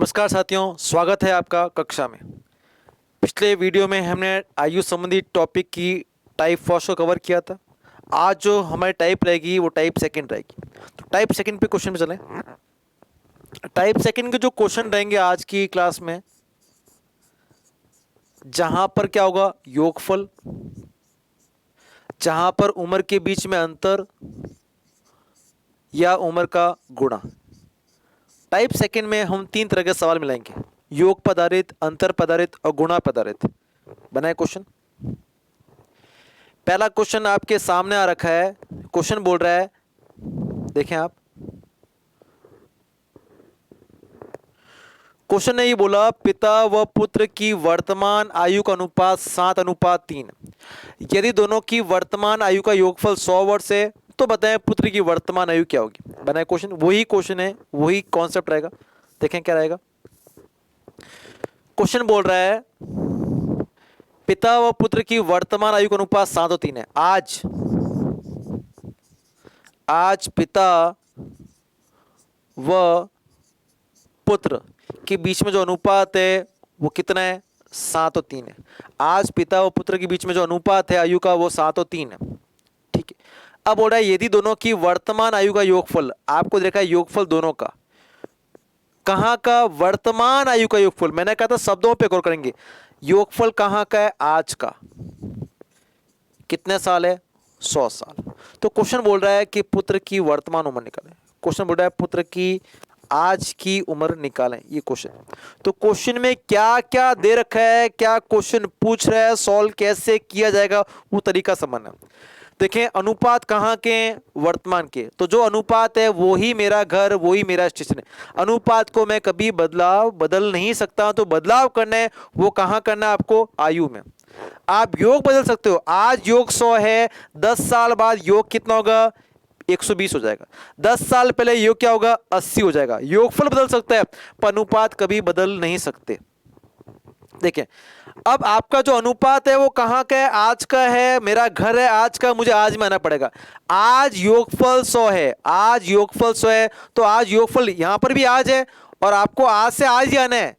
नमस्कार साथियों, स्वागत है आपका कक्षा में। पिछले वीडियो में हमने आयु संबंधी टॉपिक की टाइप फर्स्ट को कवर किया था। आज जो हमारी टाइप रहेगी वो टाइप सेकंड रहेगी। तो टाइप सेकंड पे क्वेश्चन पे चलें। टाइप सेकंड के जो क्वेश्चन रहेंगे आज की क्लास में, जहां पर क्या होगा, योगफल, जहां पर उम्र के बीच में अंतर या उम्र का गुणा। टाइप सेकंड में हम तीन तरह के सवाल मिलाएंगे, योग पदारित, अंतर पदारित और गुणा पदारित। बनाए क्वेश्चन। पहला क्वेश्चन आपके सामने आ रखा है। क्वेश्चन बोल रहा है, देखें आप, क्वेश्चन ने ये बोला, पिता व पुत्र की वर्तमान आयु का अनुपात 7:3। यदि दोनों की वर्तमान आयु का योगफल 100 वर्ष है तो बताएं पुत्र की वर्तमान आयु क्या होगी। बनाए क्वेश्चन। वही क्वेश्चन है, वही कॉन्सेप्ट रहेगा। देखें क्या रहेगा। क्वेश्चन बोल रहा है, पिता व पुत्र की वर्तमान आयु का अनुपात 7:3 है। आज पिता व पुत्र के बीच में जो अनुपात है वो कितना है? 7:3 है। आज पिता व पुत्र के बीच में जो अनुपात है आयु का वो 7:3 है। ठीक है। अब बोल रहा है यदि दोनों की वर्तमान आयु का योगफल, आपको देखा है योगफल दोनों का, कहां का? वर्तमान आयु का योगफल। मैंने कहा था शब्दों पे गौर करेंगे। योगफल कहां का है? आज का। कितने साल है? 100 साल। तो क्वेश्चन बोल रहा है कि पुत्र की वर्तमान उम्र निकालें। क्वेश्चन बोल रहा है पुत्र की आज की उम्र निकालें। ये क्वेश्चन। तो क्वेश्चन में क्या क्या दे रखा है, क्या क्वेश्चन पूछ रहा है, सॉल्व कैसे किया जाएगा, वो तरीका समझना। देखें, अनुपात कहाँ के? वर्तमान के। तो जो अनुपात है वो ही मेरा घर, वो ही मेरा स्टेशन है। अनुपात को मैं कभी बदल नहीं सकता। तो बदलाव करना है वो कहाँ करना है आपको? आयु में। आप योग बदल सकते हो। आज योग 100 है, 10 साल बाद योग कितना होगा? 120 हो जाएगा। 10 साल पहले योग क्या होगा? 80 हो जाएगा। योगफल बदल सकता है पर अनुपात कभी बदल नहीं सकते। देखें, अब आपका जो अनुपात है वो कहां का है? आज का है। मेरा घर है आज का, मुझे आज में आना पड़ेगा। आज योगफल 100 है। आज योगफल 100 है तो आज योगफल यहां पर भी आज है और आपको आज से आज ही आना है।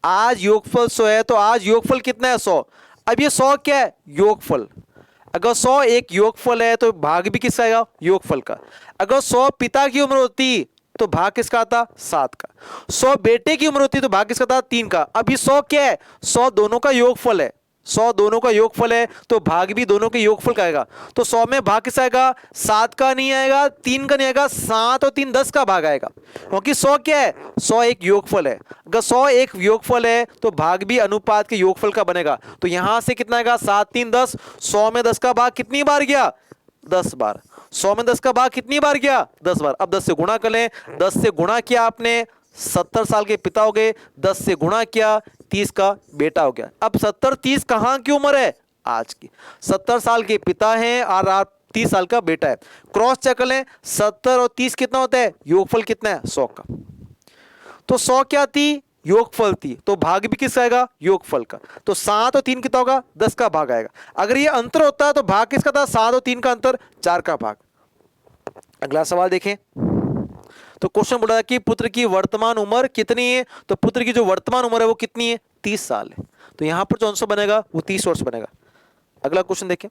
आज योगफल 100 है तो आज योगफल कितना है? 100। अब ये 100 क्या है? योगफल। अगर 100 एक योगफल है तो भाग भी किसका आएगा? योगफल का। अगर 100 पिता की उम्र होती तो भाग किसका आता? 7 का। 100 बेटे की उम्र होती तो भाग किसका था? 3 का। अब ये 100 क्या है? 100 दोनों का योगफल है। 100 दोनों का योगफल है तो भाग भी दोनों के योगफल का आएगा। तो 100 में भाग किसका आएगा? 7 का नहीं आएगा, 3 का नहीं आएगा, 7 और 3 10 का भाग आएगा। क्योंकि 100 क्या है? 100 एक योगफल है। अगर 100 एक योगफल है तो भाग भी अनुपात के योगफल का बनेगा। तो यहां से कितना आएगा? 7 3 10। 100 में 10 का भाग कितनी बार गया? 10 बार। 100 में 10 का भाग कितनी बार गया? 10 बार। अब 10 से गुणा कर लें। 10 से गुणा किया आपने, 70 साल के पिता हो गए। 10 से गुणा किया, 30 का बेटा हो गया। अब 70 30 कहां की उम्र है? आज की। 70 साल के पिता हैं और आप 30 साल का बेटा है। क्रॉस चेक कर लें, 70 और 30 कितना होता है? योगफल कितना है? 100 का। तो 100 क्या थी? योगफल थी। तो भाग भी किसका आएगा? योगफल का। तो 7 और 3 कितना होगा? 10 का भाग आएगा। अगर ये अंतर होता है तो भाग किसका था? 7 और 3 का अंतर, 4 का भाग। अगला सवाल देखें। तो क्वेश्चन बोल रहा है कि पुत्र की वर्तमान उम्र कितनी है? तो पुत्र की जो वर्तमान उम्र है वो कितनी है? 30 साल है। तो यहां पर जो आंसर बनेगा वो 30 वर्ष बनेगा। अगला क्वेश्चन देखें।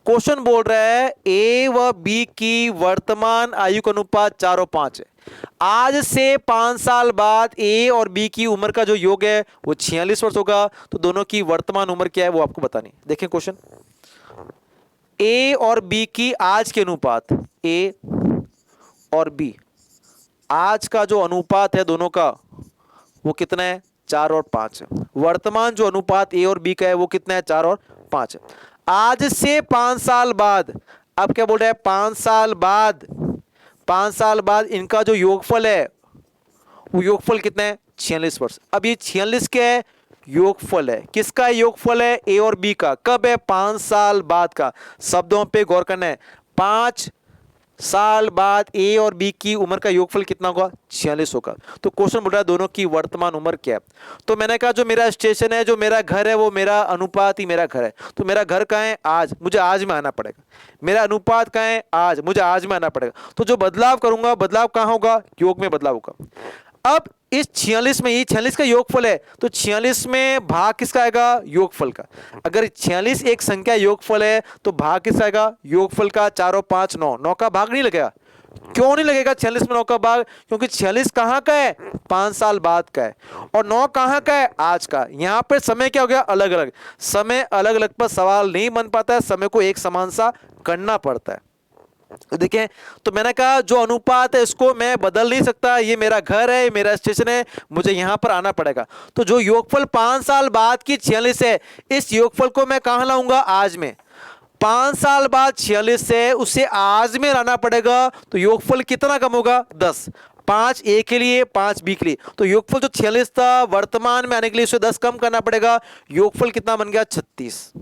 क्वेश्चन बोल रहा है ए व बी की वर्तमान आयु का अनुपात 4 और 5 है। आज से 5 साल बाद ए और बी की उम्र का जो योग है वो 46 वर्ष होगा। तो दोनों की वर्तमान उम्र क्या है वो आपको बतानी। देखें क्वेश्चन, ए और बी की आज के अनुपात, ए और बी आज का जो अनुपात है दोनों का वो कितना है? 4 और 5 है। वर्तमान जो अनुपात ए और बी का है वो कितना है? 4 और 5 है। आज से 5 साल बाद, अब क्या बोल रहा है? 5 साल बाद, 5 साल बाद इनका जो योगफल है वो योगफल कितना है? 46 वर्ष। अब ये 46 क्या है? योगफल है। किसका योगफल है? ए और बी का। कब है? 5 साल बाद का। शब्दों पे गौर करना है। 5 साल बाद ए और बी की उम्र का योगफल कितना होगा? 46 होगा। तो क्वेश्चन बोल रहा है दोनों की वर्तमान उम्र क्या है। तो मैंने कहा जो मेरा स्टेशन है, जो मेरा घर है, वो मेरा अनुपात ही मेरा घर है। तो मेरा घर कहाँ है? आज, मुझे आज में आना पड़ेगा। मेरा अनुपात कहाँ है? आज, मुझे आज में आना पड़ेगा। तो जो बदलाव करूंगा, बदलाव कहाँ होगा? योग में बदलाव होगा। अब इस 46 में, ये 46 का योगफल है, तो 46 में भाग किसका आएगा? योगफल का। अगर 46 एक संख्या योगफल है तो भाग किसका आएगा? योगफल का। 4 और 5 9, 9 का भाग नहीं लगेगा। क्यों नहीं लगेगा 46 में 9 का भाग? क्योंकि 46 कहां का है? 5 साल बाद का है। और 9 कहां का है? आज का। यहां पर समय क्या हो गया? अलग अलग। समय अलग अलग पर सवाल नहीं बन पाता है, समय को एक समान सा करना पड़ता है। तो देखें, तो मैंने कहा जो अनुपात है इसको मैं बदल नहीं सकता, ये मेरा घर है, ये मेरा स्टेशन है, मुझे यहां पर आना पड़ेगा। तो जो योगफल 5 साल बाद की 46 है, इस योगफल को मैं कहां लाऊंगा? आज में। 5 साल बाद 46 है, उसे आज में लाना पड़ेगा, तो योगफल कितना कम होगा? 10। 5 ए के लिए, 5 बी के लिए। तो योगफल जो 46 था, वर्तमान में आने के लिए उसे 10 कम करना पड़ेगा। योगफल कितना बन गया? 36।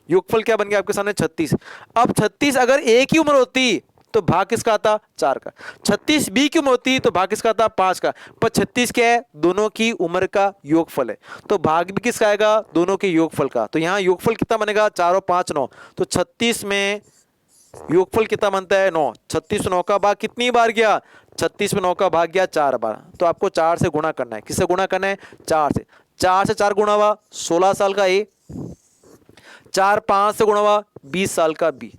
योगफल क्या बन गया आपके सामने? 36। अब 36 अगर ए की उम्र होती तो भाग किसका आता? 4 का। 36 बी की उम्र होती तो भाग किसका आता? 5 का। पर 36 क्या है? दोनों की उम्र का योगफल है, तो भाग भी किसका आएगा? दोनों के योगफल का। तो यहां योगफल कितना बनेगा? 4 और 5 9। तो 36 में योगफल कितना बनता है? 9। 36 में 9 का भाग कितनी बार गया? 36 में 9 का भाग गया 4 बार। तो आपको 4 से गुणा करना है। किससे गुणा करना है? 4 से। 4 से 4 गुणा हुआ 16 साल का ए, 4 5 से गुणा हुआ 20 साल का बी।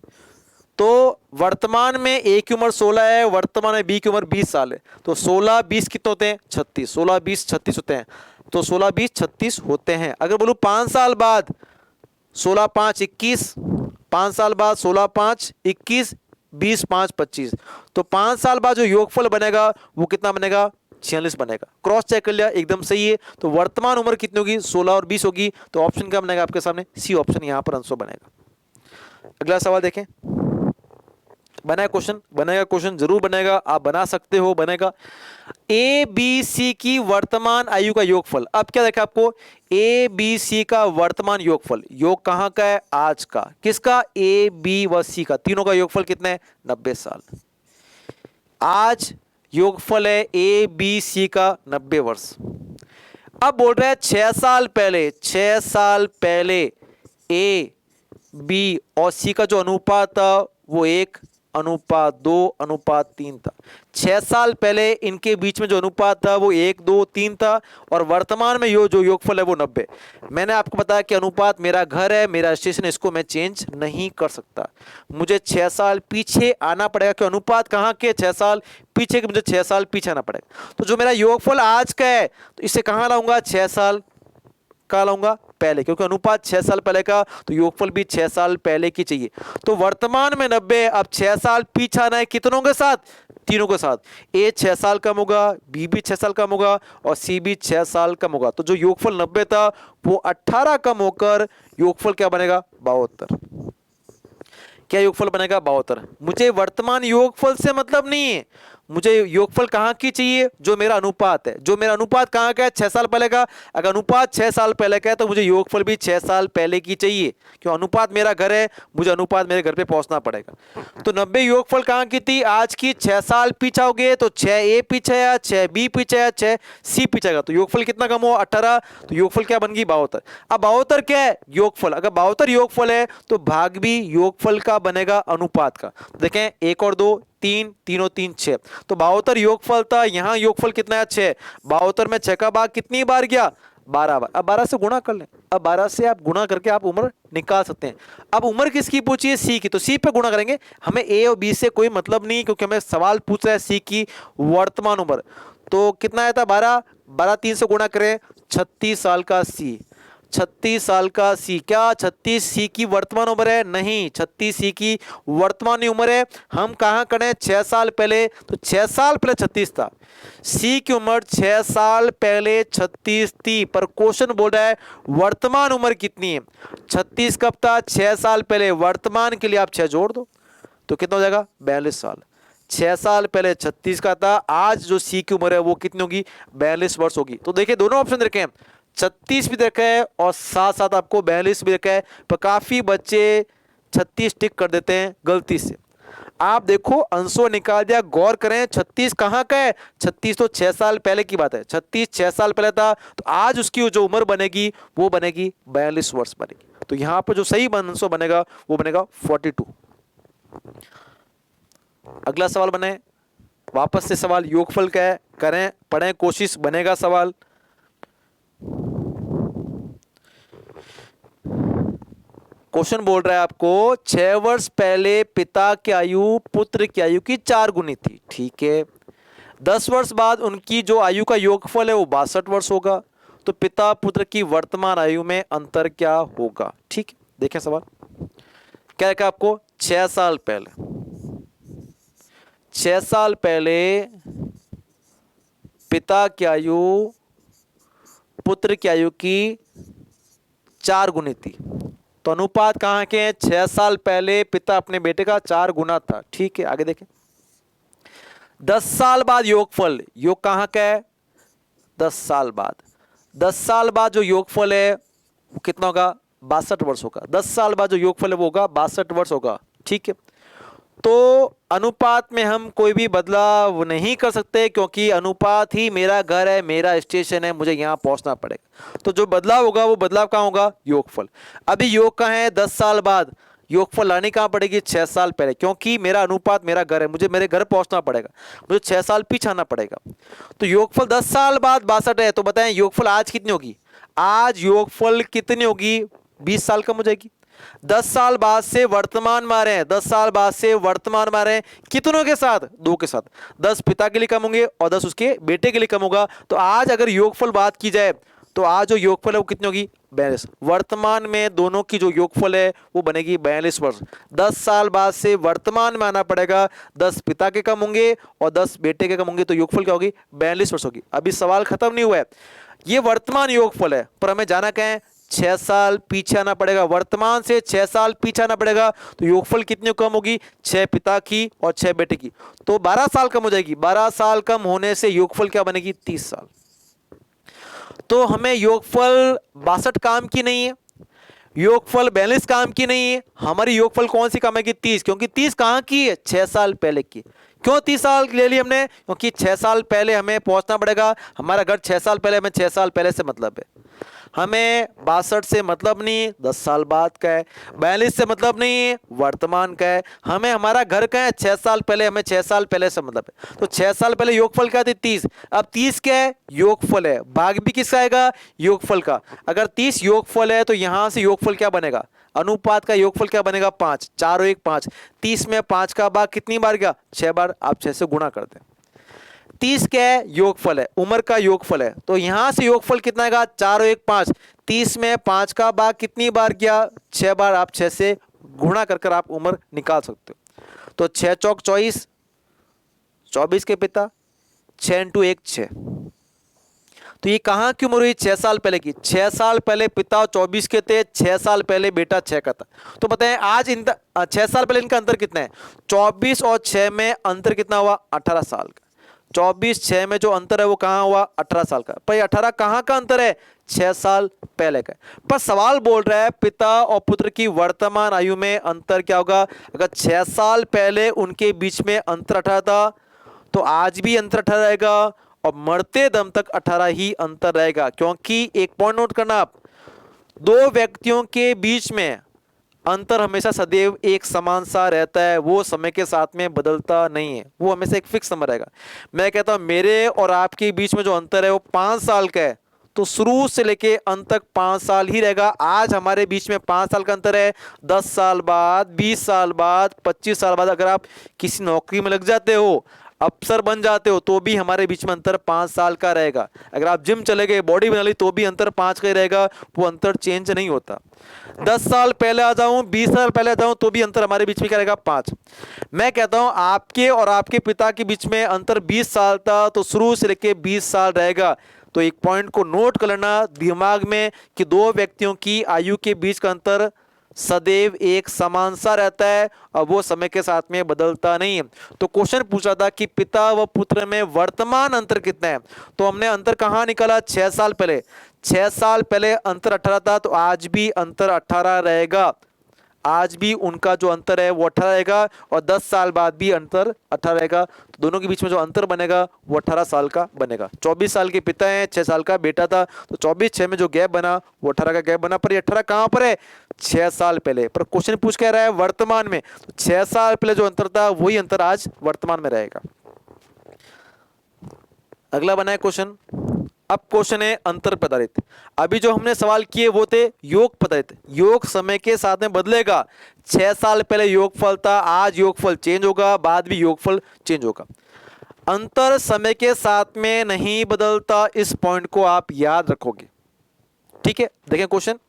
तो वर्तमान में ए की उम्र 16 है, वर्तमान में बी की उम्र 20 साल है। तो 16 20 कितने होते हैं? 36। 16 20 36 होते हैं। तो 16 20 36 होते हैं। अगर बोलूं 5 साल बाद 16 5 21, 5 साल बाद 16 5 21, 20 5 25, तो 5 साल बाद जो योगफल बनेगा वो कितना बनेगा? 46 बनेगा। क्रॉस चेक कर लिया, एकदम सही है। तो वर्तमान उम्र कितनी होगी? 16 और 20 होगी। तो ऑप्शन क्या बनेगा आपके सामने? सी ऑप्शन यहां पर आंसर बनेगा। अगला सवाल देखें। बना क्वेश्चन? बनेगा क्वेश्चन, जरूर बनेगा, आप बना सकते हो, बनेगा। ए बी सी की वर्तमान आयु का योगफल। अब क्या देखा आपको? ए बी सी का वर्तमान योगफल। योग कहां का है? आज का। किसका? ए बी व सी का। तीनों का योगफल कितना है? 90 साल। आज योगफल है ए बी सी का 90 वर्ष। अब बोल रहे हैं 6 साल पहले, 6 साल पहले ए बी और सी का जो अनुपात था वो 1:2:3 था। 6 साल पहले इनके बीच में जो अनुपात था वो 1:2:3 था, और वर्तमान में जो योगफल है वो 90। मैंने आपको बताया कि अनुपात मेरा घर है, मेरा स्टेशन, इसको मैं चेंज नहीं कर सकता। मुझे 6 साल पीछे आना पड़ेगा, कि अनुपात कहाँ के? 6 साल पीछे के। मुझे 6 साल पीछे आना पड़ेगा। तो जो मेरा योगफल आज का है, तो इसे कहाँ लाऊंगा? 6 साल का लाऊंगा पहले, क्योंकि अनुपात 6 साल पहले का, तो योगफल भी 6 साल पहले की चाहिए। तो वर्तमान में 90, अब 6 साल पीछे आना है कितनों के साथ? तीनों के साथ। ए 6 साल कम होगा, बी भी 6 साल कम होगा, और सी भी 6 साल कम होगा। तो जो योगफल 90 था वो 18 कम होकर योगफल क्या बनेगा? 72। क्या योगफल बनेगा? 72। मुझे वर्तमान योगफल से मतलब नहीं है, मुझे योगफल कहाँ की चाहिए? जो मेरा अनुपात है। जो मेरा अनुपात कहाँ का है? 6 साल पहले का। अगर अनुपात 6 साल पहले का है तो मुझे योगफल भी 6 साल पहले की चाहिए, क्यों? अनुपात मेरा घर है, मुझे अनुपात मेरे घर पे पहुंचना पड़ेगा। तो 90 योगफल कहाँ की थी? आज की। 6 साल पीछे हो गए तो 6 ए पीछे आया, 6 बी पीछे आया, 6 सी पीछे आएगा। तो योगफल कितना कम हुआ? 18। तो योगफल क्या बन गई? 72। अब 72 क्या है? योगफल। अगर 72 योगफल है तो भाग भी योगफल का बनेगा, अनुपात का। देखें 1 और 2 3, 3 और 3 6। तो 72 योगफल था, यहां योगफल कितना है? 6। 72 में 6 का भाग कितनी बार गया? 12 बार। अब 12 से गुणा कर लें। अब 12 से आप गुणा करके आप उम्र निकाल सकते हैं। अब उम्र किसकी पूछी है? सी की। तो सी पे गुणा करेंगे। हमें ए और बी से कोई मतलब नहीं, क्योंकि हमें सवाल पूछ रहा है सी की वर्तमान उम्र। तो कितना आया था? 12। 12 3 से गुणा करें, 36 साल का सी। 36 साल का सी। क्या 36 सी की वर्तमान उम्र है? नहीं, 36 सी की वर्तमान उम्र है। हम कहां करें? 6 साल पहले। तो 6 साल पहले 36 था। सी की उम्र 6 साल पहले 36 थी, पर क्वेश्चन बोल रहा है वर्तमान उम्र कितनी है? 36 कब था? 6 साल पहले। वर्तमान के लिए आप 6 जोड़ दो तो कितना हो जाएगा? 42 साल। 6 साल पहले 36 का था, आज जो सी की उम्र है वो कितनी होगी? 42 वर्ष होगी। तो देखिए दोनों ऑप्शन रखे हैं, 36 भी देखा है और साथ साथ आपको 42 भी देखा है, पर काफी बच्चे 36 टिक कर देते हैं गलती से। आप देखो अंशों निकाल दिया, गौर करें 36 कहाँ का है? 36 तो 6 साल पहले की बात है। 36 6 साल पहले था, तो आज उसकी जो उम्र बनेगी वो बनेगी 42 वर्ष बनेगी। तो यहां पर जो सही आंसर बनेगा वो बनेगा 42। अगला सवाल बने, वापस से सवाल योगफल का है, करें पढ़ें, कोशिश बनेगा सवाल। क्वेश्चन बोल रहा है आपको 6 वर्ष पहले पिता की आयु पुत्र की आयु की 4 गुनी थी, ठीक है। 10 वर्ष बाद उनकी जो आयु का योगफल है वो 62 वर्ष होगा, तो पिता पुत्र की वर्तमान आयु में अंतर क्या होगा, ठीक है। देखें सवाल क्या लिखा आपको, 6 साल पहले, 6 साल पहले पिता की आयु पुत्र की आयु की 4 गुनी थी, तो अनुपात कहां के हैं, 6 साल पहले पिता अपने बेटे का 4 गुना था, ठीक है। आगे देखें 10 साल बाद योगफल, योग कहां का है, 10 साल बाद, 10 साल बाद जो योगफल है वो कितना होगा, 62 वर्ष होगा। 10 साल बाद जो योगफल है वो होगा 62 वर्ष होगा, ठीक है। तो अनुपात में हम कोई भी बदलाव नहीं कर सकते, क्योंकि अनुपात ही मेरा घर है, मेरा स्टेशन है, मुझे यहां पहुंचना पड़ेगा। तो जो बदलाव होगा वो बदलाव कहां होगा, योगफल। अभी योग कहां है, 10 साल बाद, योगफल लानी कहां पड़ेगी, 6 साल पहले, क्योंकि मेरा अनुपात मेरा घर है, मुझे मेरे घर पहुंचना पड़ेगा, मुझे 6 साल पीछे आना पड़ेगा। तो योगफल 10 साल बाद 62 है, तो बताएं योगफल आज कितनी होगी, आज योगफल कितनी होगी, 20 साल कम हो जाएगी। 10 साल बाद से वर्तमान में आ रहे हैं, 10 साल बाद से वर्तमान में आ रहे हैं, कितनों के साथ, 2 के साथ। 10 पिता के लिए कम होंगे और 10 उसके बेटे के लिए कम होगा। तो आज अगर योगफल बात की जाए तो आज जो योगफल है वो कितनी होगी, 42। वर्तमान में दोनों की जो योगफल है वो बनेगी 42 वर्ष। 10 साल बाद से वर्तमान में आना पड़ेगा, 10 पिता के कम होंगे और 10 बेटे के कम होंगे, तो योगफल क्या होगी, 42 वर्ष होगी। अभी सवाल खत्म नहीं हुआ है, ये वर्तमान योगफल है, पर हमें जाना क्या है, 6 साल पीछे आना पड़ेगा, वर्तमान से 6 साल पीछे आना पड़ेगा। तो योगफल कितनी कम होगी, 6 पिता की और 6 बेटे की, तो 12 साल कम हो जाएगी। 12 साल कम होने से योगफल क्या बनेगी, 30 साल। तो हमें योगफल 62 काम की नहीं है, योगफल 42 काम की नहीं है, हमारी योगफल कौन सी काम है कि 30, क्योंकि 30 कहां की है, 6 साल पहले की। क्यों 30 साल ले ली हमने, क्योंकि 6 साल पहले हमें पहुंचना पड़ेगा, हमारा घर 6 साल पहले, हमें 6 साल पहले से मतलब है। हमें 62 से मतलब नहीं, 10 साल बाद का है। 42 से मतलब नहीं, वर्तमान का है। हमें हमारा घर का है 6 साल पहले, हमें 6 साल पहले से मतलब है। तो 6 साल पहले योगफल क्या थी, 30। अब 30 क्या है, योगफल है, भाग भी किसका आएगा, योगफल का। अगर 30 योगफल है तो यहां से योगफल क्या बनेगा, अनुपात का योगफल क्या बनेगा, 5, 4 और 1 5। 30 में 5 का भाग कितनी बार गया, 6 बार। आप 6 से गुणा कर दें। 30 क्या है, योगफल है, उम्र का योगफल है, तो यहां से योगफल कितना आएगा, 4 और 1 5। 30 में 5 का भाग कितनी बार गया, 6 बार। आप 6 से गुणा कर आप उम्र निकाल सकते हो। तो 6 चौक 24, 24 के पिता, 6 × 1 6। तो ये कहां की उम्र हुई, 6 साल पहले की। 6 साल पहले पिता 24 के थे, 6 साल पहले बेटा 6 का था। तो बताएं आज 6 साल पहले इनका अंतर कितना है, 24 और 6 में अंतर कितना हुआ, 18 साल का। 24 6 में जो अंतर है वो कहां हुआ, 18 साल का। पर 18 कहां का अंतर है, 6 साल पहले का। पर सवाल बोल रहा है पिता और पुत्र की वर्तमान आयु में अंतर क्या होगा। अगर 6 साल पहले उनके बीच में अंतर 18 था, तो आज भी अंतर 18 रहेगा और मरते दम तक 18 ही अंतर रहेगा। क्योंकि एक पॉइंट नोट करना आप, 2 व्यक्तियों के बीच में अंतर हमेशा सदैव एक समान सा रहता है, वो समय के साथ में बदलता नहीं है, वो हमेशा एक फिक्स नंबर रहेगा। मैं कहता हूं मेरे और आपके बीच में जो अंतर है वो 5 साल का है, तो शुरू से लेके अंत तक 5 साल ही रहेगा। आज हमारे बीच में 5 साल का अंतर है, 10 साल बाद, 20 साल बाद, 25 साल बाद अगर आप किसी नौकरी में लग जाते हो, अफसर बन जाते हो, तो भी हमारे बीच में अंतर 5 साल का रहेगा। अगर आप जिम चले गए, बॉडी बना ली, तो भी अंतर 5 का ही रहेगा, वो अंतर चेंज नहीं होता। 10 साल पहले आ जाऊं, 20 साल पहले आ जाऊं, तो भी अंतर हमारे बीच में क्या रहेगा, 5। मैं कहता हूं आपके और आपके पिता के बीच में अंतर 20 साल था, तो शुरू से लेके 20 साल रहेगा। तो एक पॉइंट को नोट कर लेना दिमाग में कि 2 व्यक्तियों की आयु के बीच का अंतर सदैव एक समान सा रहता है और वो समय के साथ में बदलता नहीं है। तो क्वेश्चन पूछा था कि पिता व पुत्र में वर्तमान अंतर कितना है, तो हमने अंतर कहां निकाला, 6 साल पहले। 6 साल पहले अंतर 18 था, तो आज भी अंतर 18 रहेगा। आज भी उनका जो अंतर है वो 18 रहेगा और 10 साल बाद भी अंतर 18 रहेगा। तो दोनों के बीच में जो अंतर बनेगा वो 18 साल का बनेगा। 24 साल के पिता हैं, 6 साल का बेटा था, तो 24 6 में जो गैप बना वो 18 का गैप बना। पर ये 18 कहां पर है, 6 साल पहले। पर क्वेश्चन पूछ कह रहा है वर्तमान में, तो 6 साल पहले जो अंतर था वही अंतर आज वर्तमान में रहेगा। अगला बना है क्वेश्चन। अब क्वेश्चन है अंतर पे आधारित। अभी जो हमने सवाल किए वो थे योग पे आधारित। योग समय के साथ में बदलेगा। 6 साल पहले योगफल था, आज योगफल चेंज होगा, बाद भी योगफल चेंज होगा। अंतर समय के साथ में नहीं बदलता, इस पॉइंट को आप याद रखोगे। ठीक है, देखें क्वेश्चन।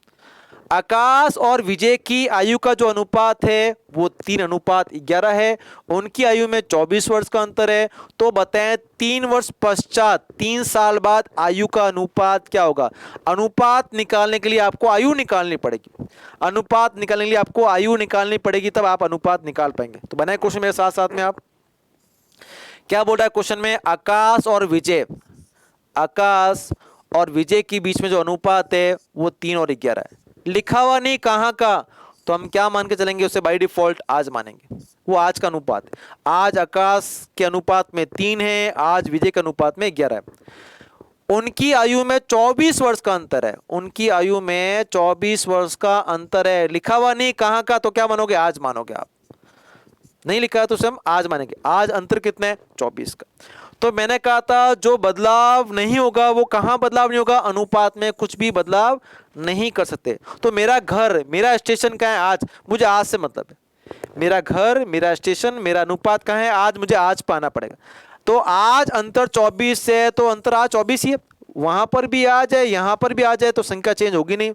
आकाश और विजय की आयु का जो अनुपात है वो 3:11 है। उनकी आयु में 24 वर्ष का अंतर है। तो बताएं 3 वर्ष पश्चात, 3 साल बाद आयु का अनुपात क्या होगा। अनुपात निकालने के लिए आपको आयु निकालनी पड़ेगी। अनुपात निकालने के लिए आपको आयु निकालनी पड़ेगी, तब आप अनुपात निकाल पाएंगे। तो बनाए क्वेश्चन मेरे साथ साथ में। आप क्या बोल रहा है क्वेश्चन में, आकाश और विजय के बीच में जो अनुपात है वो 3:11 है। लिखा हुआ नहीं कहां का, तो हम क्या मान के चलेंगे, उसे बाय डिफॉल्ट आज मानेंगे। वो आज का अनुपात है। आज आकाश के अनुपात में 3 है, आज विजय के अनुपात में 11 है। उनकी आयु में 24 वर्ष का अंतर है। उनकी आयु में 24 वर्ष का अंतर है। लिखा हुआ नहीं कहां का, तो क्या मानोगे, आज मानोगे आप। नहीं लिखा है तो उसे हम आज मानेंगे। आज अंतर कितना है, 24 का। तो मैंने कहा था जो बदलाव नहीं होगा वो कहां बदलाव नहीं होगा, अनुपात में कुछ भी बदलाव नहीं कर सकते। तो मेरा घर, मेरा स्टेशन कहाँ है, आज। मुझे आज से मतलब है। मेरा घर, मेरा स्टेशन, मेरा अनुपात कहाँ है, आज। मुझे आज पाना पड़ेगा। तो आज अंतर 24 है, तो अंतर आज 24 ही है। वहां पर भी आ जाए, यहां पर भी आ जाए, तो संख्या चेंज होगी नहीं।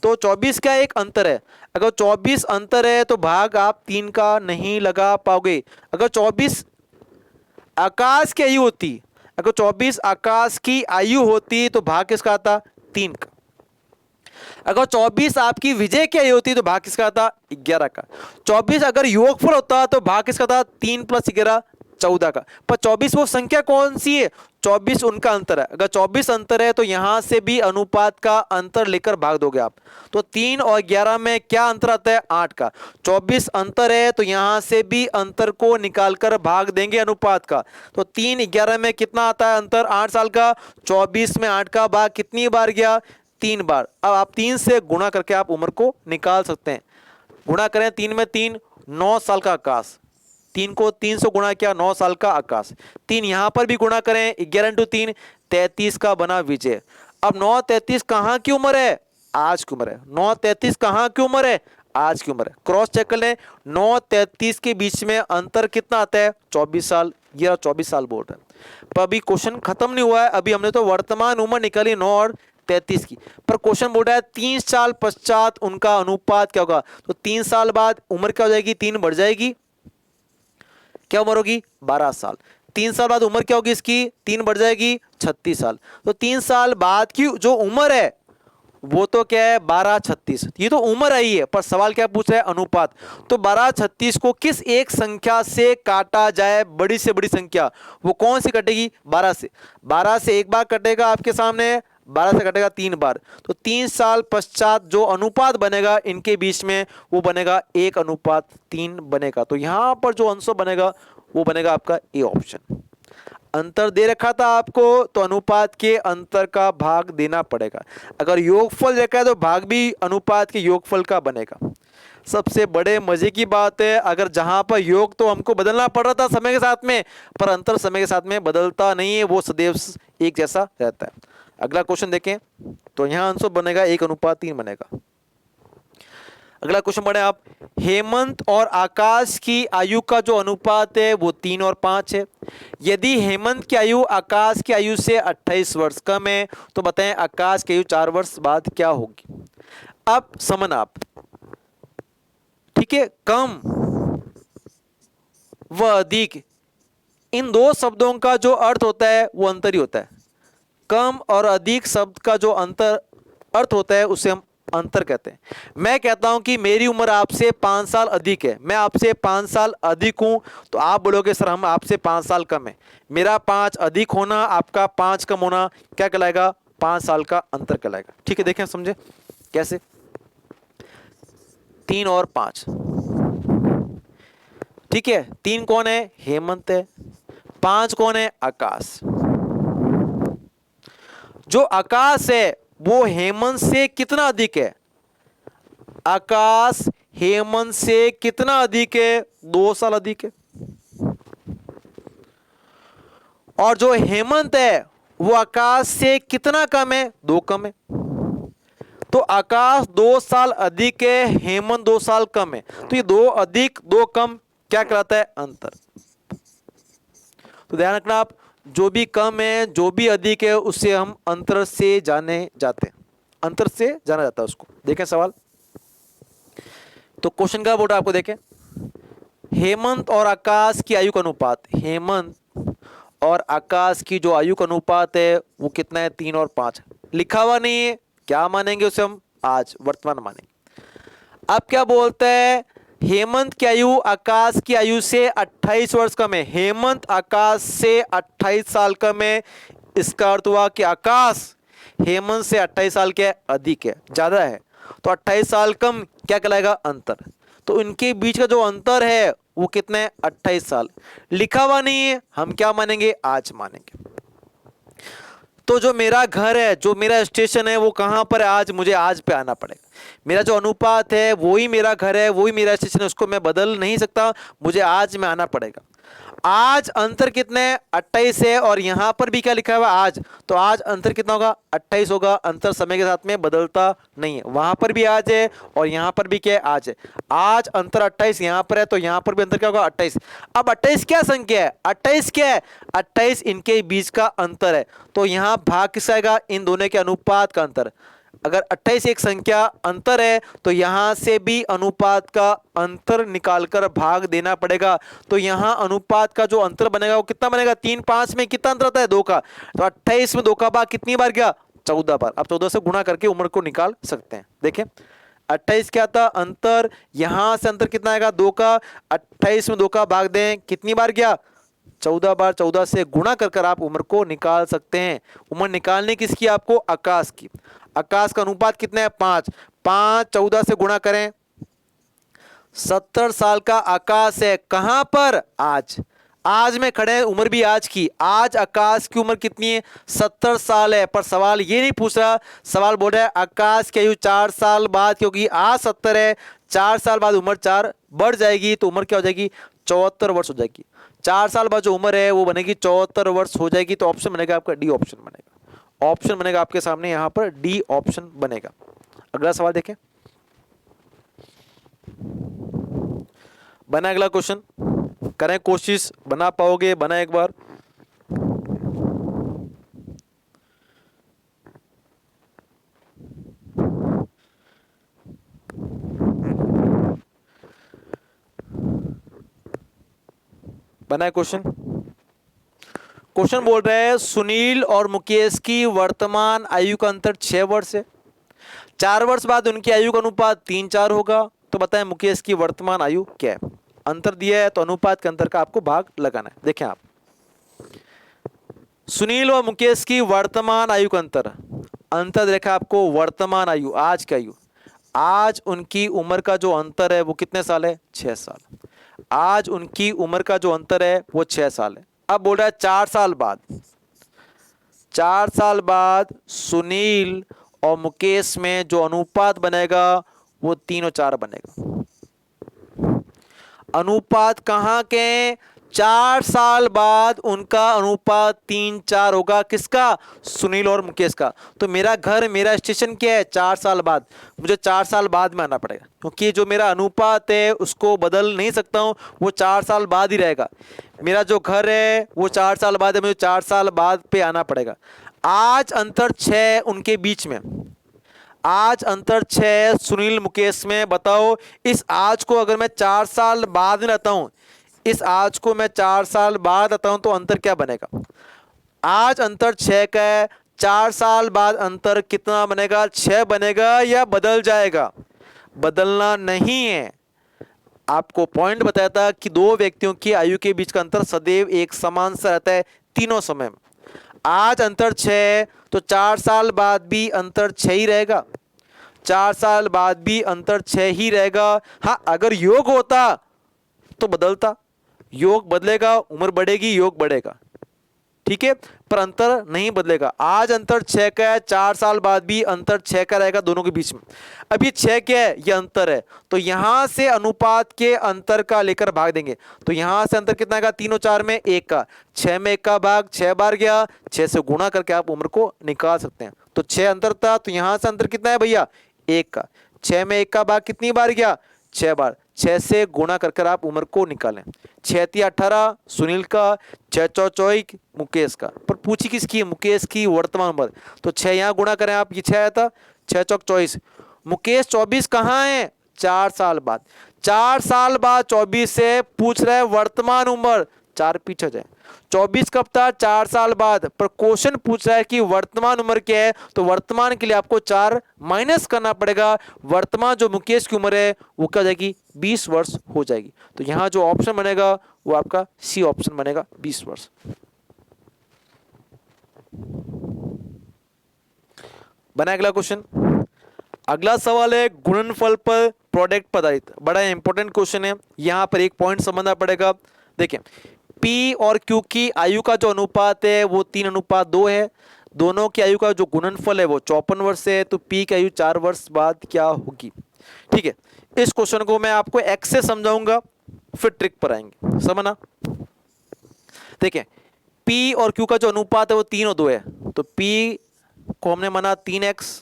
तो 24 का एक अंतर है। अगर 24 अंतर है तो भाग आप 3 का नहीं लगा पाओगे। अगर 24 आकाश की आयु होती, अगर 24 आकाश की आयु होती तो भाग किसका आता, 3 का। अगर 24 आपकी विजय की आयु होती तो भाग किसका आता, 11 का। 24 अगर योगफल होता तो भाग किसका था, 3 + 11 14 का। पर 24 वो संख्या कौन सी है, 24 उनका अंतर है। अगर 24 अंतर है तो यहां से भी अनुपात का अंतर लेकर भाग दोगे आप। तो 3 और 11 में क्या अंतर आता है, 8 का। 24 अंतर है तो यहां से भी अंतर को निकालकर भाग देंगे अनुपात का। तो 3 11 में कितना आता है अंतर, 8 साल का। 24 में 8 का भाग कितनी बार गया, 3 बार। अब आप 3 से गुणा करके आप उम्र को निकाल सकते हैं। गुणा करें 3 में 3, 9 साल का आकाश। 3 को 3 से गुणा किया, 9 साल का आकाश। 3 यहां पर भी गुणा करें, 11 × 3 33 का बना विजय। अब 9 33 कहां की उम्र है, आज की उम्र है। 9 33 कहां की उम्र है, आज की उम्र है। क्रॉस चेक कर लें, 9 33 के बीच में अंतर कितना आता है, 24 साल। ये 24 साल बोल रहे हैं। पर अभी क्वेश्चन खत्म नहीं हुआ है। अभी हमने तो वर्तमान उम्र निकाली 9 और 33 की। पर क्वेश्चन बोल रहा है 3 साल पश्चात उनका अनुपात क्या होगा। तो 3 साल बाद उम्र क्या हो जाएगी, 3 बढ़ जाएगी। क्या उम्र होगी, 12 साल। 3 साल बाद उम्र क्या होगी इसकी, 3 बढ़ जाएगी, 36 साल। तो 3 साल बाद की जो उम्र है वो तो क्या है, 12 36। ये तो उम्र आई है, पर सवाल क्या पूछ रहा है, अनुपात। तो 12 36 को किस एक संख्या से काटा जाए, बड़ी से बड़ी संख्या, वो कौन सी कटेगी, 12 से। 12 से एक बार कटेगा आपके सामने, 12 से कटेगा 3 बार। तो 3 साल पश्चात जो अनुपात बनेगा इनके बीच में, वो बनेगा 1:3 बनेगा। तो यहां पर जो आंसर बनेगा वो बनेगा आपका ए ऑप्शन। अंतर दे रखा था आपको तो अनुपात के अंतर का भाग देना पड़ेगा। अगर योगफल रखा है तो भाग भी अनुपात के योगफल का बनेगा। सबसे बड़े मजे की बात है, अगर जहां पर योग तो हमको बदलना पड़ रहा था समय के साथ में, पर अंतर समय के साथ में बदलता नहीं है, वो सदैव एक जैसा रहता है। अगला क्वेश्चन देखें तो यहां आंसर बनेगा 1:3 बनेगा। अगला क्वेश्चन पढ़े आप। हेमंत और आकाश की आयु का जो अनुपात है वो 3 और 5 है। यदि हेमंत की आयु आकाश की आयु से 28 वर्ष कम है तो बताएं आकाश की आयु 4 वर्ष बाद क्या होगी। अब समन आप, ठीक है, कम व अधिक, इन दो शब्दों का जो अर्थ होता है वो अंतर ही होता है। कम और अधिक शब्द का जो अंतर अर्थ होता है उसे हम अंतर कहते हैं। मैं कहता हूं कि मेरी उम्र आपसे 5 साल अधिक है, मैं आपसे 5 साल अधिक हूं, तो आप बोलोगे सर हम आपसे 5 साल कम है। मेरा 5 अधिक होना, आपका 5 कम होना क्या कहलाएगा, 5 साल का अंतर कहलाएगा। ठीक है, देखें समझे कैसे। 3 और 5, ठीक है। 3 कौन है, हेमंत है। 5 कौन है, आकाश। जो आकाश है वो हेमंत से कितना अधिक है, आकाश हेमंत से कितना अधिक है, 2 साल अधिक है। और जो हेमंत है वो आकाश से कितना कम है? 2 कम है। तो आकाश 2 साल अधिक है, हेमंत 2 साल कम है। तो ये 2 अधिक 2 कम क्या कहलाता है? अंतर। तो ध्यान रखना आप, जो भी कम है जो भी अधिक है उससे हम अंतर से जाने जाते हैं, अंतर से जाना जाता है उसको। देखें सवाल, तो क्वेश्चन का बोर्ड आपको देखें, हेमंत और आकाश की आयु का अनुपात, हेमंत और आकाश की जो आयु का अनुपात है वो कितना है? 3 और 5। लिखा हुआ नहीं है, क्या मानेंगे उसे हम? आज वर्तमान मानेंगे। अब क्या बोलते हैं? हेमंत की आयु आकाश की आयु से 28 वर्ष कम है। हेमंत आकाश से 28 साल कम है। इसका अर्थ हुआ कि आकाश हेमंत से 28 साल क्या है? अधिक है, ज्यादा है। तो 28 साल कम क्या कहलाएगा? अंतर। तो इनके बीच का जो अंतर है वो कितना है? 28 साल। लिखा हुआ नहीं है, हम क्या मानेंगे? आज मानेंगे। तो जो मेरा घर है, जो मेरा स्टेशन है वो कहां पर है? आज मुझे आज पे आना पड़ेगा। मेरा जो अनुपात है वही मेरा घर है, वही मेरा स्टेशन है, उसको मैं बदल नहीं सकता, मुझे आज में आना पड़ेगा। आज अंतर कितने है? 28 है। और यहां पर भी क्या लिखा हुआ? आज। तो आज अंतर कितना होगा? 28 होगा। अंतर समय के साथ में बदलता नहीं है। वहां पर भी आज है और यहां पर भी क्या है? आज है। आज अंतर 28 यहां पर है, तो यहां पर भी अंतर क्या होगा? 28। अब 28 क्या संख्या है? 28 क्या है? 28 इनके बीच का अंतर है। तो यहां भाग किसका आएगा? इन दोनों के अनुपात का अंतर। अगर 28 एक संख्या अंतर है तो यहां से भी अनुपात का अंतर निकालकर भाग देना पड़ेगा। तो यहां अनुपात का जो अंतर बनेगा वो कितना बनेगा? 3 5 में कितना अंतर आता है? 2 का। तो 28 में 2 का भाग कितनी बार गया? 14 बार। अब 14 से गुणा करके उम्र को निकाल सकते हैं। देखें 28 क्या था? अंतर। यहां से अंतर कितना आएगा? 2 का। 28 में 2 का भाग दें, कितनी बार गया? 14 बार। 14 से गुणा कर आप उम्र को निकाल सकते हैं। उम्र निकालने किसकी? आपको आकाश की। आकाश का अनुपात कितना है? 5। 5 14 से गुणा करें, 70 साल का आकाश है। कहां पर? आज। आज में खड़े हैं, उम्र भी आज की। आज आकाश की उम्र कितनी है? 70 साल है। पर सवाल ये नहीं पूछ रहा, सवाल बोल रहा है आकाश की आयु 4 साल बाद, क्योंकि आज 70 है, 4 साल बाद उम्र 4 बढ़ जाएगी, तो उम्र क्या हो जाएगी? 74 वर्ष हो जाएगी। 4 साल बाद जो उम्र है वो बनेगी 74 वर्ष हो जाएगी। तो ऑप्शन बनेगा आपका डी ऑप्शन बनेगा। ऑप्शन बनेगा आपके सामने यहां पर डी ऑप्शन बनेगा। अगला सवाल देखें, बना अगला क्वेश्चन, करें कोशिश, बना पाओगे? बना एक बार। बना क्वेश्चन। क्वेश्चन बोल रहा है सुनील और मुकेश की वर्तमान आयु का अंतर 6 वर्ष है। 4 वर्ष बाद उनकी आयु का अनुपात 3 4 होगा। तो बताएं मुकेश की वर्तमान आयु क्या है? अंतर दिया है तो अनुपात के अंतर का आपको भाग लगाना है। देखें आप, सुनील और मुकेश की वर्तमान आयु का अंतर, अंतर देखा आपको वर्तमान आयु, आज की आयु। आज उनकी उम्र का जो अंतर है वो कितने साल है? 6 साल। आज उनकी उम्र का जो अंतर है वो 6 साल है। अब बोल रहा है 4 साल बाद, 4 साल बाद सुनील और मुकेश में जो अनुपात बनेगा वो 3 और 4 बनेगा। अनुपात कहां के? 4 साल बाद उनका अनुपात 3 4 होगा। किसका? सुनील और मुकेश का। तो मेरा घर, मेरा स्टेशन क्या है? 4 साल बाद। मुझे 4 साल बाद में आना पड़ेगा, क्योंकि जो मेरा अनुपात है उसको बदल नहीं सकता हूं, वो 4 साल बाद ही रहेगा। मेरा जो घर है वो 4 साल बाद है, मुझे 4 साल बाद पे आना पड़ेगा। आज अंतर 6 उनके बीच में, आज अंतर 6 सुनील मुकेश में। बताओ इस आज को अगर मैं 4 साल बाद में लाता हूं, इस आज को मैं 4 साल बाद आता हूं, तो अंतर क्या बनेगा? आज अंतर 6 का है, 4 साल बाद अंतर कितना बनेगा? 6 बनेगा या बदल जाएगा? बदलना नहीं है। आपको पॉइंट बताया था कि 2 व्यक्तियों की आयु के बीच का अंतर सदैव एक समान सा रहता है तीनों समय में। आज अंतर 6, तो 4 साल बाद भी अंतर 6 ही रहेगा। 4 साल बाद भी अंतर 6 ही रहेगा। हाँ, अगर योग होता तो बदलता, योग बदलेगा, उम्र बढ़ेगी, योग बढ़ेगा। ठीक है, पर अंतर नहीं बदलेगा। आज अंतर 6 का है, 4 साल बाद भी अंतर 6 का रहेगा दोनों के बीच में। अब ये 6 क्या है, ये अंतर है, तो यहां से अनुपात के अंतर का लेकर भाग देंगे, तो यहां से अंतर कितना आएगा, 3 और 4 में 1 का, 6 में 1 का भाग 6 बार गया, 6 से गुणा करके आप उम्र को निकाल सकते हैं। तो 6 अंतर था, तो यहां से अंतर कितना है भैया, 1 का, 6 में 1 का भाग कितनी बार गया, 6 बार, 6 से गुणा कर आप उम्र को निकालें। 6 × 18 सुनील का, 6 × 24 मुकेश का, पर पूछी किसकी है, मुकेश की वर्तमान उम्र, तो 6 यहाँ गुणा करें आप, ये 6 आया था, 6 × 4 = 24, मुकेश 24 कहाँ है, 4 साल बाद, 4 साल बाद 24 से पूछ रहे हैं वर्तमान उम्र, 4 पीछे जाए, 24 कब था, 4 साल बाद, पर क्वेश्चन पूछ रहा है कि वर्तमान उम्र क्या है, तो वर्तमान के लिए आपको 4 माइनस करना पड़ेगा। वर्तमान जो मुकेश की उम्र है वो क्या हो जाएगी, 20 वर्ष हो जाएगी। तो यहां जो ऑप्शन बनेगा वो आपका सी ऑप्शन बनेगा, 20 वर्ष। बना अगला क्वेश्चन। अगला सवाल है गुणनफल पर प्रोडक्ट पर आधारित, बड़ा इंपॉर्टेंट क्वेश्चन है, यहां पर एक पॉइंट समझना पड़ेगा। देखिए P और Q की आयु का जो अनुपात है वो 3:2 है, दोनों की आयु का जो गुणनफल है वो 54 वर्ष है, तो P की आयु 4 वर्ष बाद क्या होगी। ठीक है, इस क्वेश्चन को मैं आपको x से समझाऊंगा, फिर ट्रिक पर आएंगे, समझना। देखिए P और Q का जो अनुपात है वो 3:2 है, तो P को हमने माना 3x,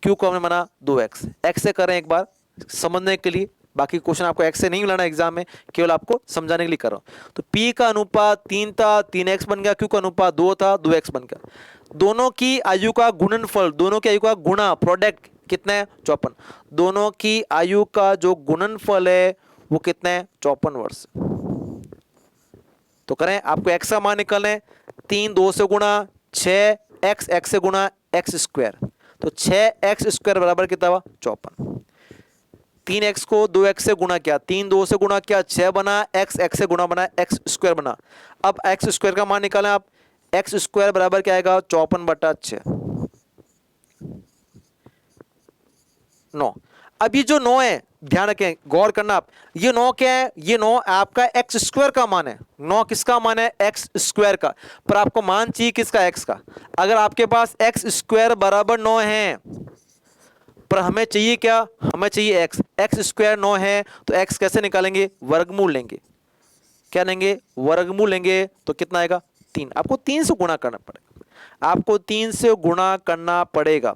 Q को हमने माना 2x। x से करें एक बार समझने के लिए, बाकी क्वेश्चन आपको x से नहीं मिलाना एग्जाम में, केवल आपको समझाने के लिए कर रहा हूं। तो P का अनुपात 3 था, 3x बन गया, Q का अनुपात 2 था, 2x बन गया। दोनों की आयु का गुणनफल, दोनों की आयु का गुणा प्रोडक्ट कितना है, 54। दोनों की आयु का जो गुणनफल है वो कितना है, 54 वर्ष। तो करें, आपको x का मान निकालना है, 3 2 से गुणा 6x, x से गुणा x², तो 6x² बराबर कितना हुआ, 54। 3x को 2x से गुणा किया, 3 2 से गुणा किया, 6 बना, x से गुणा बना, x² बना। अब x² का मान निकालें आप, x² बराबर क्या आएगा, 54/6, 9। अब ये जो 9 है, ध्यान रखें, गौर करना आप, ये 9 क्या है, ये 9 आपका x² का मान है। 9 किसका मान है, x² का, पर आपको मान चाहिए किसका, x का। अगर आपके पास x² बराबर 9 है, पर हमें चाहिए क्या, हमें चाहिए x² 9 है, तो x कैसे निकालेंगे, वर्गमूल लेंगे। क्या लेंगे, वर्गमूल लेंगे, तो कितना आएगा, 3। आपको 3 से गुणा करना पड़ेगा, आपको 3 से गुणा करना पड़ेगा।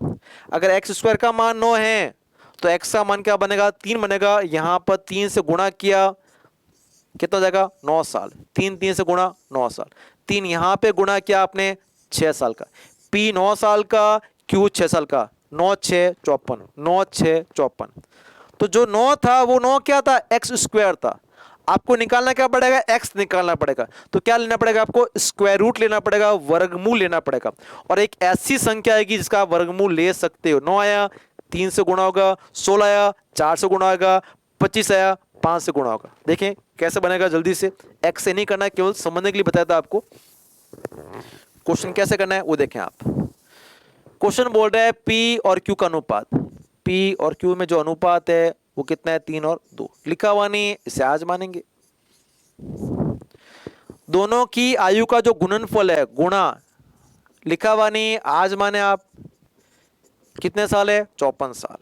अगर x² का मान 9 है तो x का मान क्या बनेगा, 3 बनेगा। यहां पर 3 से गुणा किया, कितना हो जाएगा, 9 साल। 3 3 से गुणा 9 साल, 3 यहां पे गुणा किया आपने, 6 साल का। P 9 साल का, Q 6 साल का, 9 6 54, 9 6 54। तो जो 9 था वो 9 क्या था, x² था। आपको निकालना क्या पड़ेगा, x निकालना पड़ेगा। तो क्या लेना पड़ेगा, आपको स्क्वायर रूट लेना पड़ेगा, वर्गमूल लेना पड़ेगा। और एक ऐसी संख्या आएगी जिसका आप वर्गमूल ले सकते हो। 9 आया, 3 से गुणा होगा, 16 आया, 4 से गुणा होगा, 25 आया, 5 से गुणा होगा। देखें कैसे बनेगा, जल्दी से, x से नहीं करना है, केवल समझने के लिए बताया था आपको। क्वेश्चन कैसे करना है वो देखें आप। क्वेश्चन बोल रहा है P और Q का अनुपात, P और Q में जो अनुपात है वो कितना है, 3 और 2। लिखा हुआ नहीं है, इसे आज मानेंगे। दोनों की आयु का जो गुणनफल है, गुणा, लिखा हुआ नहीं, आज माने आप। कितने साल है, 54 साल।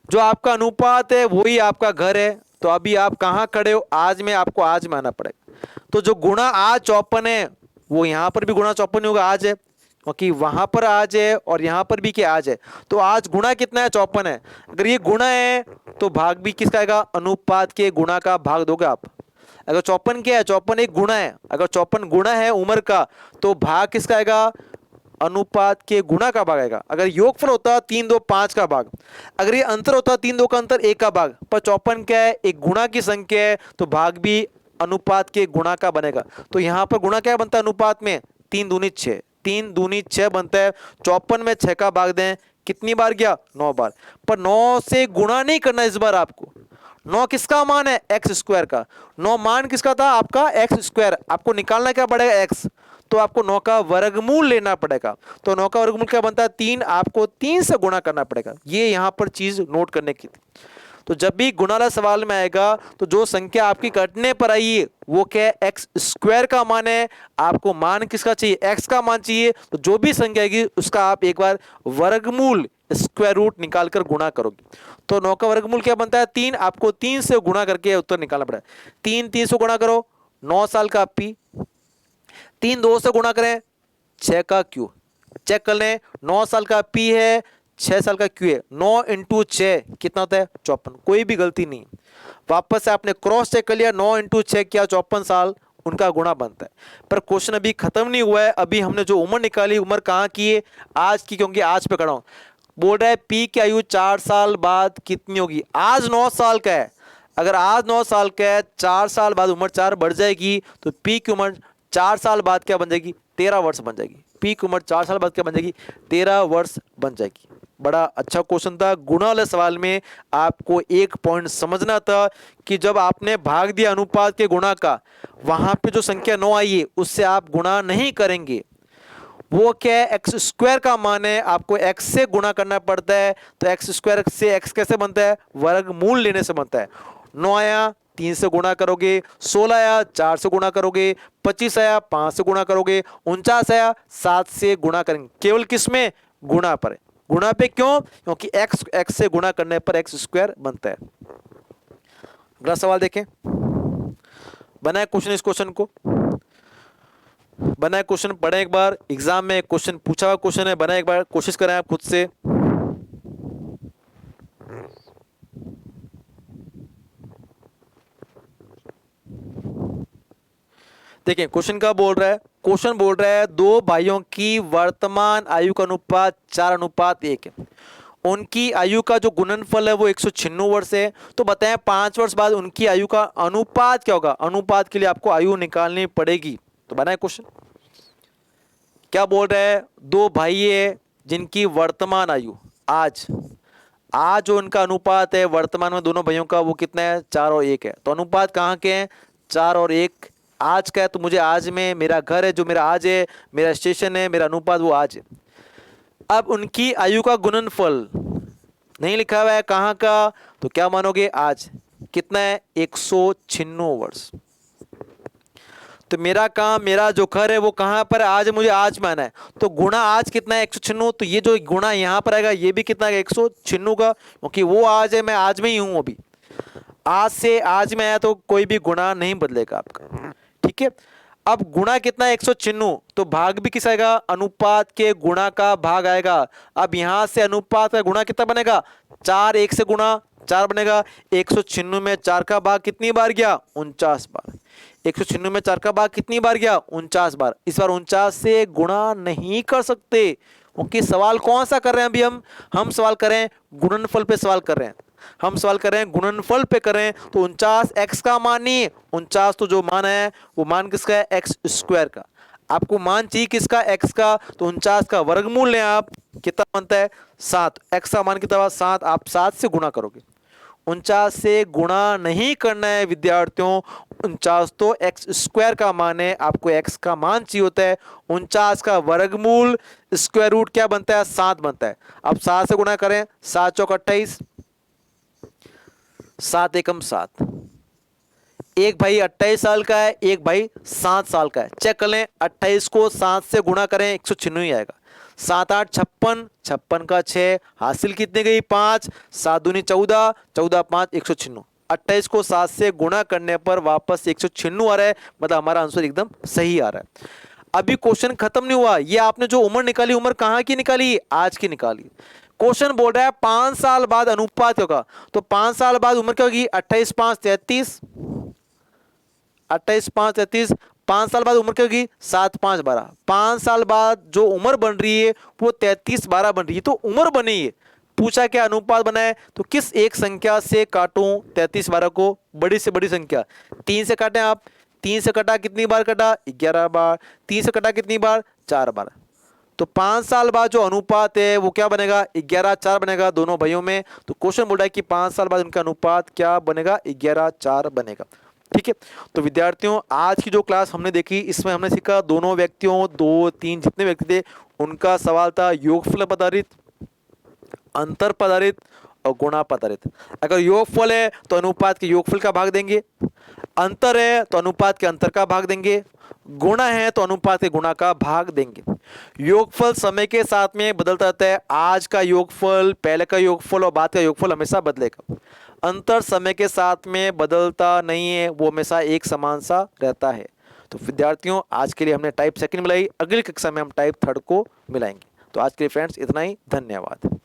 जो आपका अनुपात है वही आपका घर है, तो अभी आप कहां खड़े हो, आज में, आपको आज में आना पड़ेगा। तो जो गुणा आज 54 है वो यहां पर भी गुणा 54 होगा, आज है, क्योंकि वहां पर आज है और यहां पर भी क्या आज है। तो आज गुणा कितना है, 54 है। अगर ये गुणा है तो भाग भी किसका आएगा, अनुपात के गुणा का भाग दोगे आप। अगर 54 क्या है, 54 एक गुणा है, अगर 54 गुणा है उम्र का, तो भाग किसका आएगा, अनुपात के गुणा का भाग आएगा। अगर योगफल होता 3 2 5 का भाग, अगर ये अंतर होता 3 2 का अंतर 1 का भाग, पर 54 क्या है, एक गुणा की संख्या है, तो भाग भी अनुपात के गुणा का बनेगा। तो यहां पर गुणा क्या बनता है अनुपात में, 3 दूनी 6, 3 दूनी 6 बनता है। 54 में 6 का भाग दें, कितनी बार गया, 9 बार। पर 9 से गुणा नहीं करना इस बार आपको। 9 किसका मान है, x² का। 9 मान किसका था, आपका x²। आपको निकालना क्या पड़ेगा, x, तो आपको 9 का वर्गमूल लेना पड़ेगा। तो 9 का वर्गमूल क्या बनता है, 3। आपको 3 से गुणा करना पड़ेगा। ये यहां पर चीज नोट करने की थी। तो जब भी गुणा वाला सवाल में आएगा तो जो संख्या आपकी कटने पर आई है वो क्या है, एक्स स्क्वायर का मान है। आपको मान किसका चाहिए, एक्स का मान चाहिए। तो जो भी संख्या आएगी उसका आप एक बार वर्गमूल स्क्वायर रूट निकालकर गुणा करोगे। तो 9 का वर्गमूल क्या बनता है, 3। आपको 3 से गुणा करके उत्तर निकालना पड़ा है। 3 से गुणा करो, 9 साल का पी। 3 2 से गुणा करें, 6 का क्यू। चेक कर लें, 9 साल का पी है, 6 साल का क्यू है। 9 इंटू 6 कितना होता है, 54। कोई भी गलती नहीं। वापस से आपने क्रॉस चेक कर लिया, 9 इंटू 6 क्या, 54 साल उनका गुणा बनता है। पर क्वेश्चन अभी खत्म नहीं हुआ है। अभी हमने जो उम्र निकाली, उम्र कहाँ की है, आज की, क्योंकि आज पे खड़ा हूं। बोल रहा है पी की आयु 4 साल बाद कितनी होगी। आज 9 साल का है, अगर आज 9 साल का है, 4 साल बाद उम्र 4 बढ़ जाएगी, तो पी की उम्र 4 साल बाद क्या बन जाएगी, 13 वर्ष बन जाएगी। पी की उम्र 4 साल बाद क्या बन जाएगी, 13 वर्ष बन जाएगी। बड़ा अच्छा क्वेश्चन था। गुणा वाले सवाल में आपको एक पॉइंट समझना था कि जब आपने भाग दिया अनुपात के गुणा का, वहां पे जो संख्या 9 आई है उससे आप गुणा नहीं करेंगे। वो क्या है, एक्स स्क्वायर का मान है, आपको एक्स से गुणा करना पड़ता है। तो एक्स स्क्वायर से एक्स कैसे बनता है, वर्गमूल लेने से बनता है। 9 आया, 3 से गुणा करोगे। 16 आया, 4 से गुणा करोगे। 25 आया, 5 से गुणा करोगे। 49 आया, 7 से गुणा करेंगे। केवल किसमें, गुणा पर। गुणा पे क्यों, क्योंकि एक्स एक्स से गुणा करने पर एक्स स्क्वायर बनता है। अगला सवाल देखें, बना है क्वेश्चन, इस क्वेश्चन को बना है क्वेश्चन, पढ़ें एक बार। एग्जाम में क्वेश्चन पूछा हुआ क्वेश्चन है, बना एक बार, कोशिश करें आप खुद से। देखिए क्वेश्चन क्या बोल रहा है। क्वेश्चन बोल रहा है दो भाइयों की वर्तमान आयु का अनुपात 4:1 है। उनकी आयु का जो गुणनफल है वो 196 वर्ष है। तो बताएं 5 वर्ष बाद उनकी आयु का अनुपात क्या होगा। अनुपात के लिए आपको आयु निकालनी पड़ेगी। तो बनाए क्वेश्चन, क्या बोल रहा है, दो भाई है जिनकी वर्तमान आयु आज जो उनका अनुपात है वर्तमान में दोनों भाइयों का, वो कितना है, 4 और 1 है। तो अनुपात कहाँ के हैं, 4 और 1 आज का है। तो मुझे आज में मेरा घर है, जो मेरा आज है, मेरा स्टेशन है, मेरा अनुपात वो आज है। अब उनकी आयु का गुणनफल नहीं लिखा हुआ है, कहाँ का, तो क्या मानोगे, आज कितना है, 196 वर्ष। तो मेरा काम, मेरा जो घर है वो कहाँ पर है, आज, मुझे आज माना है। तो गुणा आज कितना है, 196। तो ये जो गुणा यहाँ पर आएगा ये भी कितना है, 196 का, क्योंकि वो आज है, मैं आज में ही हूँ अभी। आज से आज में आया तो कोई भी गुणा नहीं बदलेगा आपका, ठीक है। अब गुणा कितना है, 196। तो भाग भी किस आएगा, अनुपात के गुणा का भाग आएगा। अब यहां से अनुपात का गुणा कितना बनेगा, 4, 1 से गुणा 4 बनेगा। 196 में 4 का भाग कितनी बार गया, 49 बार। 196 में 4 का भाग कितनी बार गया, 49 बार। इस बार 49 से गुणा नहीं कर सकते, क्योंकि सवाल कौन सा कर रहे हैं अभी हम सवाल कर रहे हैं गुणनफल पे सवाल कर रहे हैं। हम सवाल कर रहे हैं गुणनफल पे कर रहे हैं। तो 49 एक्स का मान नहीं है, 49 तो जो मान है वो मान किसका है, एक्स स्क्वायर का। आपको मान चाहिए किसका, एक्स का। तो 49 का वर्गमूल लें आप, कितना बनता है, 7। एक्स का मान कितना, 7। आप 7 से गुणा करोगे। 49 से गुणा नहीं करना है विद्यार्थियों। 49 तो एक्स स्क्वायर का मान है, आपको एक्स का मान चाहिए होता है। 49 का वर्गमूल स्क्वायर रूट क्या बनता है, 7 बनता है। अब 7 से गुणा करें, 7 चौक 28, 7 एकम 7। एक भाई 28 साल का है, एक भाई 7 साल का है। चेक कर लें, 28 को 7 से गुणा करें, 196 ही आएगा। 7 8 56, 56 का 6, हासिल कितने गई, 5। 7 दूनी 14, 14 5 196। 28 को 7 से गुणा करने पर वापस 196 आ रहा है, मतलब हमारा आंसर एकदम सही आ रहा है। अभी क्वेश्चन खत्म नहीं हुआ। ये आपने जो उम्र निकाली, उम्र कहाँ की निकाली, आज की निकाली। क्वेश्चन बोल रहा है 5 साल बाद अनुपात क्या होगा। तो 5 साल बाद उम्र क्या होगी, 28 5 33, 28 5 33। 5 साल बाद उम्र क्या होगी, 7 5 12। 5 साल बाद जो उम्र बन रही है वो 33 12 बन रही है। तो उम्र बनी है, पूछा क्या अनुपात बना है। तो किस एक संख्या से काटूं 33 12 को, बड़ी से बड़ी संख्या। 3 से काटें आप, 3 से कटा कितनी बार कटा, 11 बार। 3 से कटा कितनी बार, 4 बार। तो 5 साल बाद जो अनुपात है वो क्या बनेगा, 11 4 बनेगा दोनों भाइयों में। तो क्वेश्चन बोल रहा है कि 5 साल बाद उनका अनुपात क्या बनेगा, 11 4 बनेगा, ठीक है। तो विद्यार्थियों आज की जो क्लास हमने देखी, इसमें हमने सीखा दोनों व्यक्तियों, 2 3 जितने व्यक्ति थे उनका सवाल था योगफल पदारित, अंतर पदारित और गुणा पदारित। अगर योगफल है तो अनुपात के योगफल का भाग देंगे, अंतर है तो अनुपात के अंतर का भाग देंगे, गुणा है तो अनुपात के गुणा का भाग देंगे। योगफल समय के साथ में बदलता रहता है। आज का योगफल, पहले का योगफल और बाद का योगफल हमेशा बदलेगा। अंतर समय के साथ में बदलता नहीं है, वो हमेशा एक समान सा रहता है। तो विद्यार्थियों, आज के लिए हमने टाइप सेकंड मिलाई, अगली कक्षा में हम टाइप थर्ड को मिलाएंगे। तो आज के लिए फ्रेंड्स इतना ही, धन्यवाद।